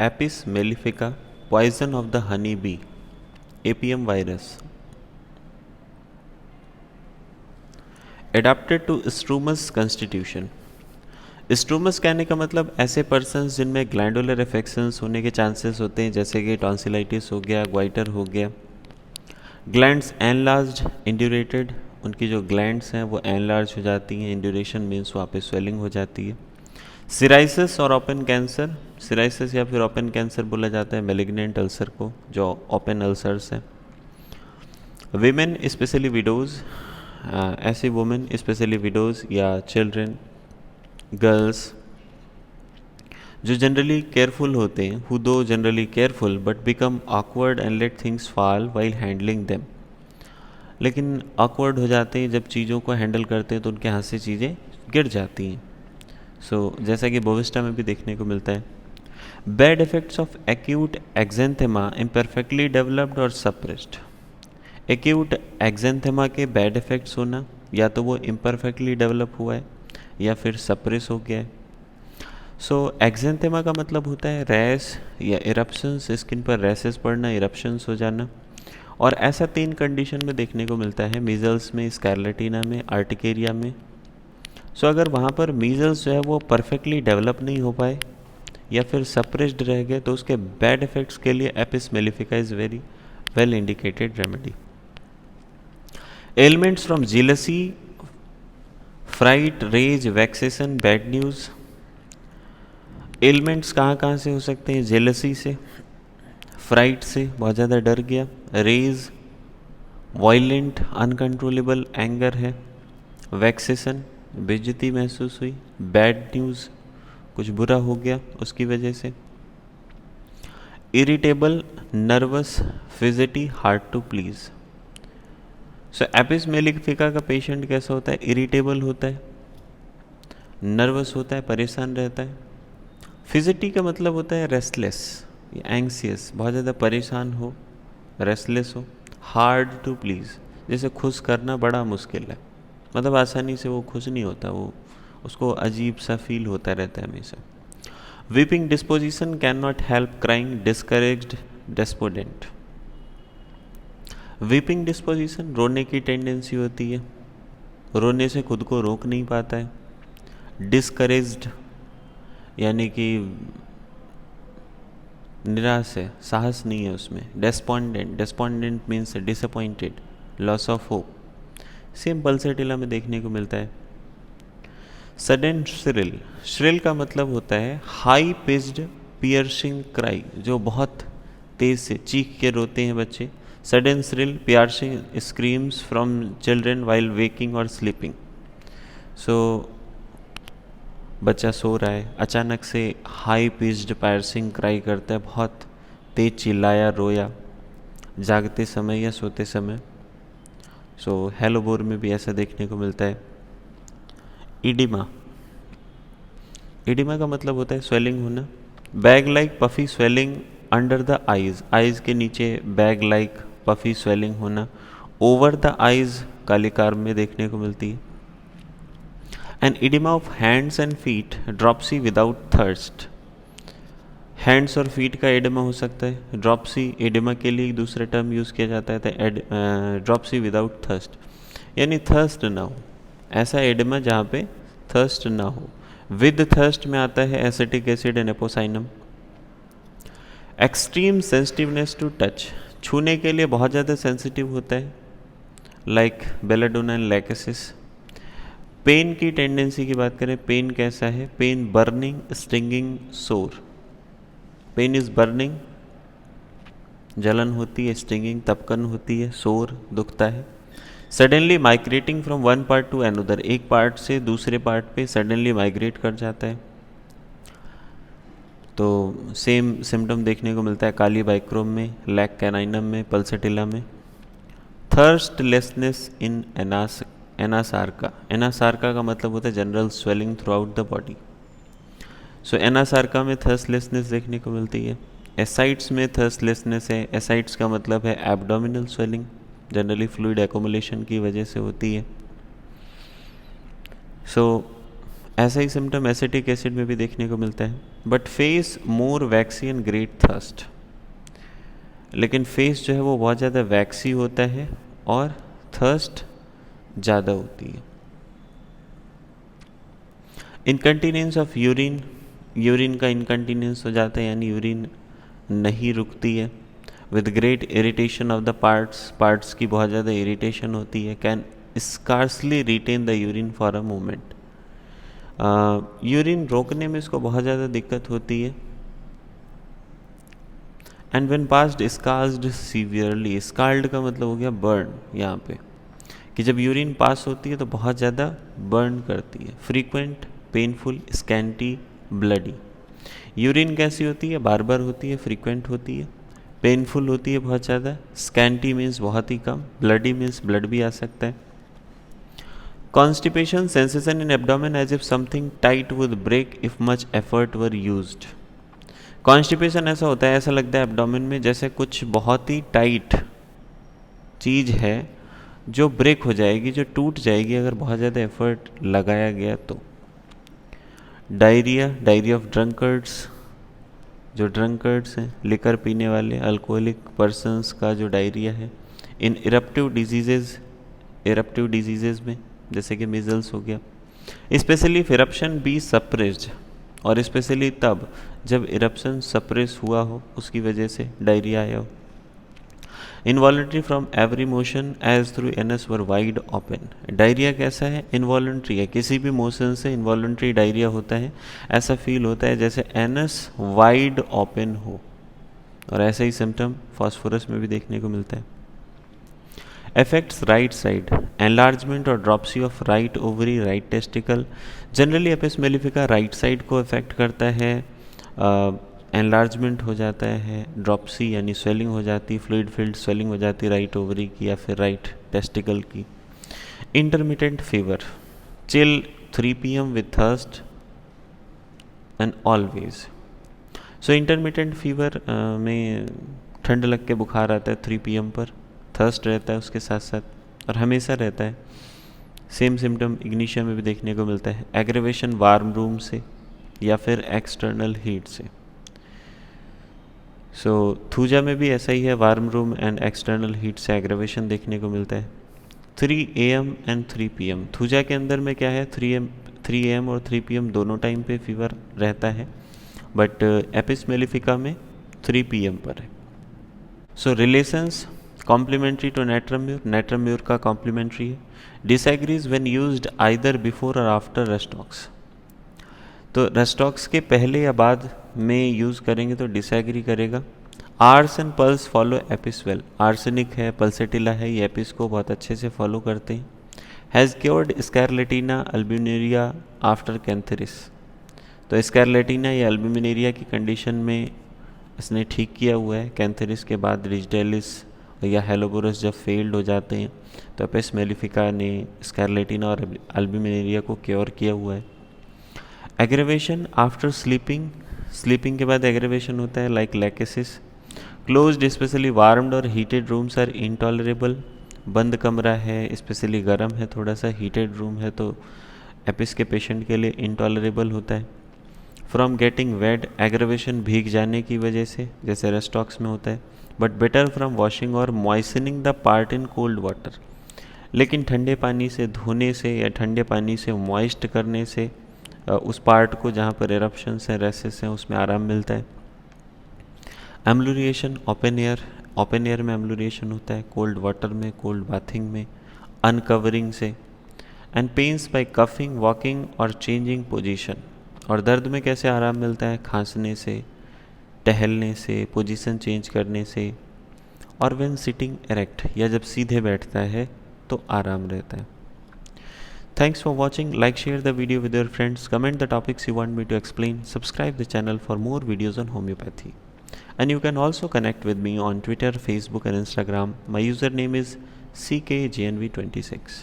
Apis mellifica, poison of the honey bee, apium virus. Adapted to strumous constitution. Strumous कहने का मतलब ऐसे persons जिनमें ग्लैंडुलर इन्फेक्शंस होने के चांसेस होते हैं, जैसे कि टॉन्सिलाइटिस हो गया, ग्वाइटर हो गया। ग्लैंड्स एनलार्ज्ड, इंड्यूरेटेड, उनकी जो ग्लैंड्स हैं वो एनलार्ज हो जाती हैं, इंड्यूरेशन मीन्स वहाँ पे स्वेलिंग हो जाती है। सिराइसिस और ओपन कैंसर, सिराइसिस या फिर ओपन कैंसर बोला जाता है मेलिग्नेंट अल्सर को, जो ओपन अल्सर्स हैं। वीमेन स्पेशली विडोज़, ऐसे वुमेन स्पेशली विडोज़ या चिल्ड्रन, गर्ल्स जो जनरली केयरफुल होते हैं, हु दो generally careful but become awkward and let things fall while handling them, लेकिन ऑकवर्ड हो जाते हैं जब चीज़ों को हैंडल करते हैं तो उनके हाथ से चीज़ें गिर जाती हैं। जैसा कि बोविस्टा में भी देखने को मिलता है। Bad effects of acute exanthema imperfectly developed और सप्रेस्ड। एक्यूट एक्जेंथेमा के बैड इफेक्ट्स होना, या तो वो इम्परफेक्टली डेवलप हुआ है या फिर सप्रेस हो गया है। एक्जेंथेमा का मतलब होता है रैश या इरप्शंस, स्किन पर रैसेस पड़ना, इरप्शंस हो जाना। और ऐसा 3 कंडीशन में देखने को मिलता है, मीजल्स में, स्कारलेटिना में, आर्टिकेरिया में। अगर वहाँ पर मीजल्स जो है वो परफेक्टली डेवलप नहीं हो पाए या फिर सप्रेस्ड रह गए तो उसके बैड इफेक्ट्स के लिए Apis mellifica is very well indicated remedy. Ailments from jealousy, fright, rage, vexation, bad news. Ailments कहाँ कहाँ से हो सकते हैं? जेलसी से, फ्राइट से, बहुत ज़्यादा डर गया, रेज वायलेंट अनकंट्रोलेबल एंगर है, वैक्सेशन बेइज्जती महसूस हुई, बैड न्यूज़ कुछ बुरा हो गया उसकी वजह से, irritable, nervous, fidgety, hard to please. Apis mellifica का पेशेंट कैसा होता है? इरिटेबल होता है, नर्वस होता है, परेशान रहता है। फिजिटी का मतलब होता है रेस्टलेस या एंग्सियस, बहुत ज़्यादा परेशान हो, रेस्टलेस हो। हार्ड टू प्लीज़, जैसे खुश करना बड़ा मुश्किल है, मतलब आसानी से वो खुश नहीं होता, वो उसको अजीब सा फील होता रहता है हमेशा। Weeping disposition, can not help crying, discouraged, despondent. Weeping disposition, रोने की टेंडेंसी होती है, रोने से खुद को रोक नहीं पाता है। डिस्करेज्ड यानी कि निराश है, साहस नहीं है उसमें। Despondent, despondent means disappointed, loss of hope, same Pulsatilla में देखने को मिलता है। सडन श्रिल, श्रिल का मतलब होता है हाई पिच्ड पियर्सिंग क्राई, जो बहुत तेज़ से चीख के रोते हैं बच्चे। Sudden shrill piercing screams from children while waking और स्लीपिंग। बच्चा सो रहा है, अचानक से हाई पिच्ड पायर्सिंग क्राई करता है, बहुत तेज चिल्लाया, रोया, जागते समय या सोते समय। हेलोबोर में भी ऐसा देखने को मिलता है। इडिमा, इडिमा का मतलब होता है स्वेलिंग होना। Bag like puffy swelling under the eyes, eyes के नीचे बैग लाइक पफी स्वेलिंग होना। ओवर द आइज़ कालिकार में देखने को मिलती है। An oedema of hands and feet, dropsy without thirst. Hands और फीट का एडिमा हो सकता है। ड्रॉप्सी एडिमा के लिए दूसरा टर्म यूज़ किया जाता है, ड्रॉप्सी विदाउट थर्स्ट, यानी थर्स्ट ना हो, ऐसा एडिमा जहाँ पे थर्स्ट ना हो। विद थर्स्ट में आता है acetic acid and apocynum. Extreme sensitiveness to touch, छूने के लिए बहुत ज़्यादा सेंसिटिव होता है, like belladonna and lachesis. Pain की टेंडेंसी की बात करें, पेन कैसा है? Pain burning, stinging, sore. Pain is burning, जलन होती है, स्टिंगिंग तपकन होती है, सोर दुखता है। Suddenly migrating from one part two another, एक पार्ट से दूसरे पार्ट पे सडनली माइग्रेट कर जाता है। तो सेम सिम्टम देखने को मिलता है काली बाइक्रोम में, लैक कैनाइनम में, पल्सेटिला में। थर्स्टलेसनेस इन एनासार्का, एनासार्का का मतलब होता है general swelling throughout the body. Anasarca में थर्स्टलेसनेस देखने को मिलती है। एसाइट्स में थर्स्टलेसनेस है, एसाइट्स का मतलब है abdominal swelling, generally fluid accumulation की वजह से होती है। ऐसा ही सिम्टम एसिटिक एसिड में भी देखने को मिलता है। But face more waxy and great thirst, लेकिन फेस जो है वो बहुत ज़्यादा वैक्सी होता है और थर्स्ट ज़्यादा होती है। इनकंटीनेंस ऑफ यूरिन, यूरिन का इनकंटीनेंस हो जाता है, यानी यूरिन नहीं रुकती है। With great irritation of the parts, parts की बहुत ज़्यादा इरिटेशन होती है। Can scarcely retain the urine for a moment, urine रोकने में इसको बहुत ज़्यादा दिक्कत होती है। And when passed scalds severely, scald का मतलब हो गया बर्न, यहाँ पे कि जब यूरिन पास होती है तो बहुत ज़्यादा बर्न करती है। Frequent, painful, scanty, bloody. Urine कैसी होती है? बार बार होती है, फ्रीक्वेंट होती है, पेनफुल होती है बहुत ज़्यादा, स्कैंटी मीन्स बहुत ही कम, ब्लडी मीन्स ब्लड भी आ सकता है। Constipation, sensation in abdomen as if something tight would break if much effort were used. Constipation ऐसा होता है, ऐसा लगता है एब्डोमेन में जैसे कुछ बहुत ही टाइट चीज़ है जो ब्रेक हो जाएगी, जो टूट जाएगी अगर बहुत ज़्यादा एफर्ट लगाया गया तो। डायरिया, डायरिया ऑफ ड्रंकर्ड्स, जो ड्रंकर्ड्स हैं, लिकर पीने वाले, अल्कोहलिक पर्सनस का जो डायरिया है। इन इरप्टिव डिजीजेज, इरप्टिव डिजीजेज में जैसे कि मिजल्स हो गया। Specially if eruption be suppressed, और स्पेशली तब जब इरप्शन सप्रेस हुआ हो, उसकी वजह से डायरिया आया हो। Involuntary from every motion as though anus were wide open, diarrhoea कैसा है? इनवॉलंट्री है, किसी भी मोशन से इनवॉलंट्री डायरिया होता है। ऐसा फील होता है जैसे एनस वाइड ओपन हो, और ऐसा ही सिम्टम फॉस्फोरस में भी देखने को मिलता है। Affects right side, enlargement और dropsy of right ovary, right testicle। Generally Apis mellifica right side को अफेक्ट करता है, एनलार्जमेंट हो जाता है, ड्रॉपसी यानी स्वेलिंग हो जाती, फ्लूइड फील्ड स्वेलिंग हो जाती राइट ओवरी की या फिर राइट टेस्टिकल की। Intermittent fever, chill 3 PM with thirst and always. So intermittent fever में ठंड लग के बुखार आता है 3 PM पर, थर्स्ट रहता है उसके साथ साथ, और हमेशा रहता है। सेम सिम्टम इग्निशिया में भी देखने को मिलता है। एग्रेवेशन वार्म रूम से या फिर एक्सटर्नल हीट से। सो थूजा में भी ऐसा ही है, warm room and external heat से एग्रेवेशन देखने को मिलता है। 3 AM एंड 3 PM, थूजा के अंदर में क्या है, 3 AM और 3 PM दोनों टाइम पे फीवर रहता है, बट एपिस मेलिफिका में 3 PM पर है। So relations, complementary to natrum mur, natrum mur का कॉम्प्लीमेंट्री है। Disagrees when used either before or after rhus tox, तो रेस्टॉक्स के पहले या बाद में यूज़ करेंगे तो डिसएग्री करेगा। Ars and puls follow apis well, arsenic है, पल्सेटिला है, ये एपिस को बहुत अच्छे से फॉलो करते हैं। हैज़ क्योर्ड स्कैरलेटिना अल्ब्यूमिनेरिया आफ्टर कैंथेरिस, तो स्कैरलेटिना या अल्ब्यूमिनेरिया की कंडीशन में इसने ठीक किया हुआ है। कैंथेरिस के बाद रिजडेलिस या हेलोबोरस जब फेल्ड हो जाते हैं तो एपिस मेलिफिका ने स्कैरलेटिना और अल्ब्यूमिनेरिया को क्योर किया हुआ है। एग्रेवेशन आफ्टर स्लीपिंग, स्लीपिंग के बाद एग्रेवेशन होता है, like lachesis. Closed specially warmed और हीटेड रूम्स आर इंटॉलरेबल, बंद कमरा है, स्पेशली गर्म है थोड़ा सा, हीटेड रूम है तो एपिस के पेशेंट के लिए इंटॉलरेबल होता है। फ्रॉम गेटिंग वेट, एग्रेवेशन भीग जाने की वजह से, जैसे रेस्टॉक्स में होता है, but better from washing or moistening the part in cold water, लेकिन ठंडे पानी से धोने से या ठंडे पानी से मॉइस्ट करने से उस पार्ट को जहाँ पर एरप्शंस हैं, रेसेस हैं, उसमें आराम मिलता है। Amelioration, open air, open air में एम्लुरिएशन होता है, कोल्ड वाटर में, कोल्ड बाथिंग में, अनकवरिंग से। And pains by coughing, walking और चेंजिंग पोजीशन, और दर्द में कैसे आराम मिलता है? खांसने से, टहलने से, पोजीशन चेंज करने से, और व्हेन सिटिंग एरेक्ट, या जब सीधे बैठता है तो आराम रहता है। Thanks for watching. Like, share the video with your friends, comment the topics you want me to explain, subscribe the channel for more videos on homeopathy. And you can also connect with me on Twitter, Facebook and Instagram. My username is CKJNV26.